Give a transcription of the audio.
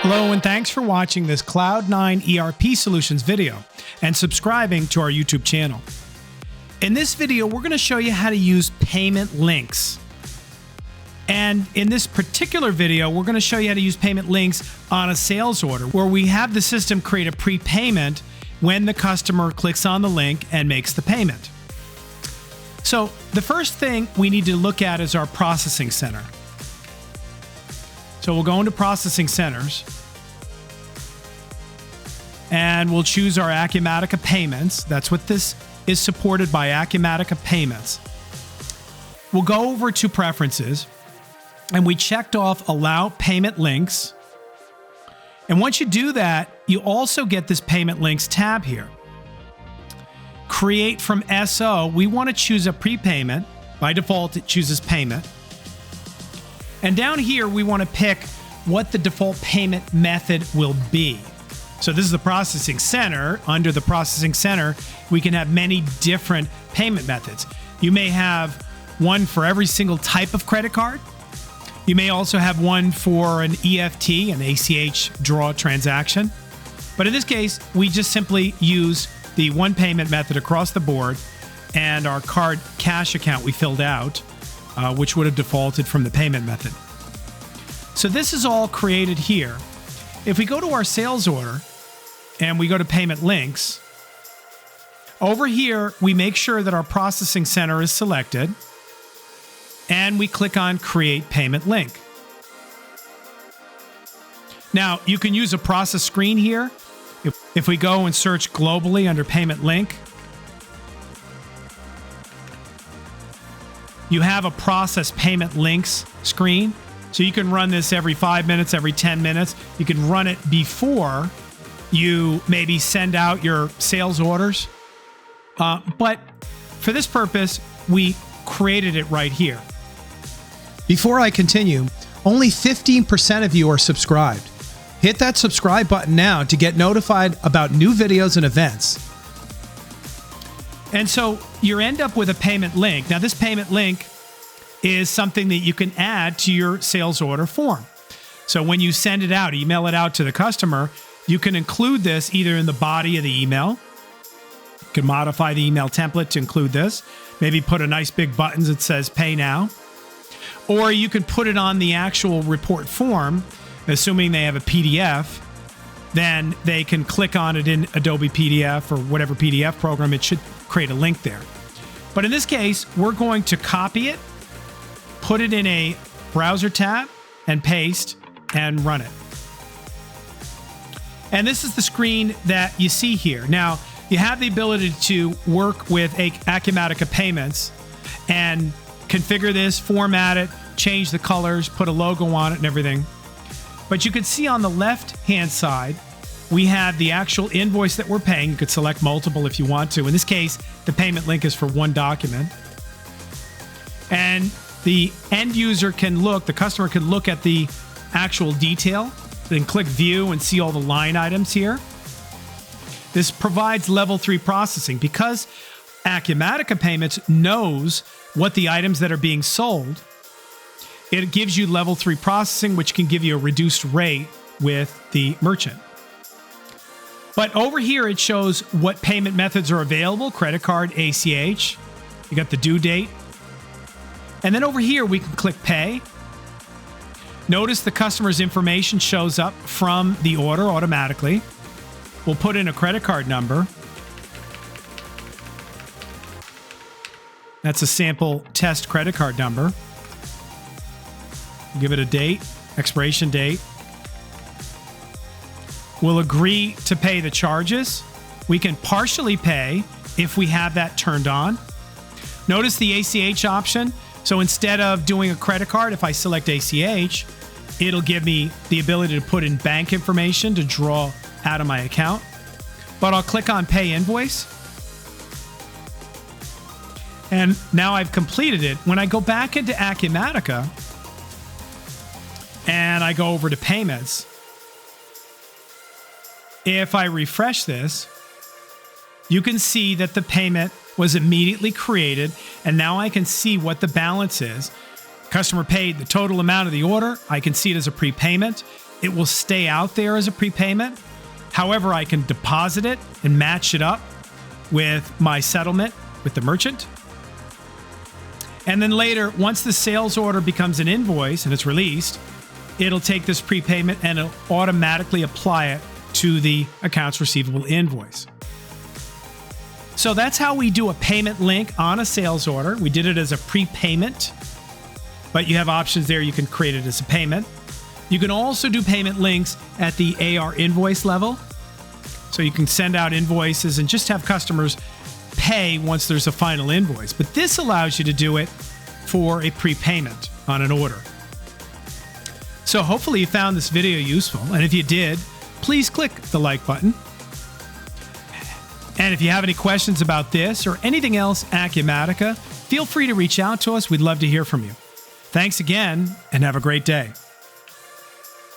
Hello, and thanks for watching this Cloud9 ERP Solutions video and subscribing to our YouTube channel. In this video, we're going to show you how to use payment links. And in this particular video, we're going to show you how to use payment links on a sales order where we have the system create a prepayment when the customer clicks on the link and makes the payment. So the first thing we need to look at is our processing center. So we'll go into processing centers and we'll choose our Acumatica payments. That's what this is, supported by Acumatica payments. We'll go over to preferences and we checked off allow payment links. And once you do that, you also get this payment links tab here. Create from SO, we want to choose a prepayment. By default, it chooses payment. And down here, we want to pick what the default payment method will be. So this is the processing center. Under the processing center, we can have many different payment methods. You may have one for every single type of credit card. You may also have one for an EFT, an ACH draw transaction. But in this case, we just simply use the one payment method across the board and our card cash account we filled out, which would have defaulted from the payment method. So this is all created here. If we go to our sales order and we go to payment links, over here, we make sure that our processing center is selected and we click on create payment link. Now you can use a process screen here. If we go and search globally under payment link, you have a process payment links screen. So you can run this every 5 minutes, every 10 minutes. You can run it before you maybe send out your sales orders. But for this purpose, we created it right here. Before I continue, only 15% of you are subscribed. Hit that subscribe button now to get notified about new videos and events. And so you end up with a payment link. Now this payment link is something that you can add to your sales order form. So when you send it out, email it out to the customer, you can include this either in the body of the email. You can modify the email template to include this. Maybe put a nice big button that says pay now. Or you can put it on the actual report form, assuming they have a PDF, then they can click on it in Adobe PDF or whatever PDF program. It should create a link there. But in this case, we're going to copy it, put it in a browser tab and paste and run it. And this is the screen that you see here. Now, you have the ability to work with Acumatica payments and configure this, format it, change the colors, put a logo on it and everything. But you can see on the left-hand side, we have the actual invoice that we're paying. You could select multiple if you want to. In this case, the payment link is for one document. And the end user can look, the customer can look at the actual detail, then click view and see all the line items here. This provides level 3 processing because Acumatica Payments knows what the items that are being sold. It gives you level 3 processing, which can give you a reduced rate with the merchant. But over here, it shows what payment methods are available: credit card, ACH. You got the due date. And then over here, we can click pay. Notice the customer's information shows up from the order automatically. We'll put in a credit card number. That's a sample test credit card number. Give it a date, expiration date. We'll agree to pay the charges. We can partially pay if we have that turned on. Notice the ACH option. So instead of doing a credit card, if I select ACH, it'll give me the ability to put in bank information to draw out of my account. But I'll click on Pay Invoice. And now I've completed it. When I go back into Acumatica and I go over to Payments, if I refresh this, you can see that the payment was immediately created, and now I can see what the balance is. Customer paid the total amount of the order. I can see it as a prepayment. It will stay out there as a prepayment. However, I can deposit it and match it up with my settlement with the merchant. And then later, once the sales order becomes an invoice and it's released, it'll take this prepayment and it'll automatically apply it to the accounts receivable invoice. So that's how we do a payment link on a sales order. We did it as a prepayment, but you have options there. You can create it as a payment. You can also do payment links at the AR invoice level. So you can send out invoices and just have customers pay once there's a final invoice. But this allows you to do it for a prepayment on an order. So hopefully you found this video useful. And if you did, please click the like button. And if you have any questions about this or anything else Acumatica, feel free to reach out to us. We'd love to hear from you. Thanks again and have a great day.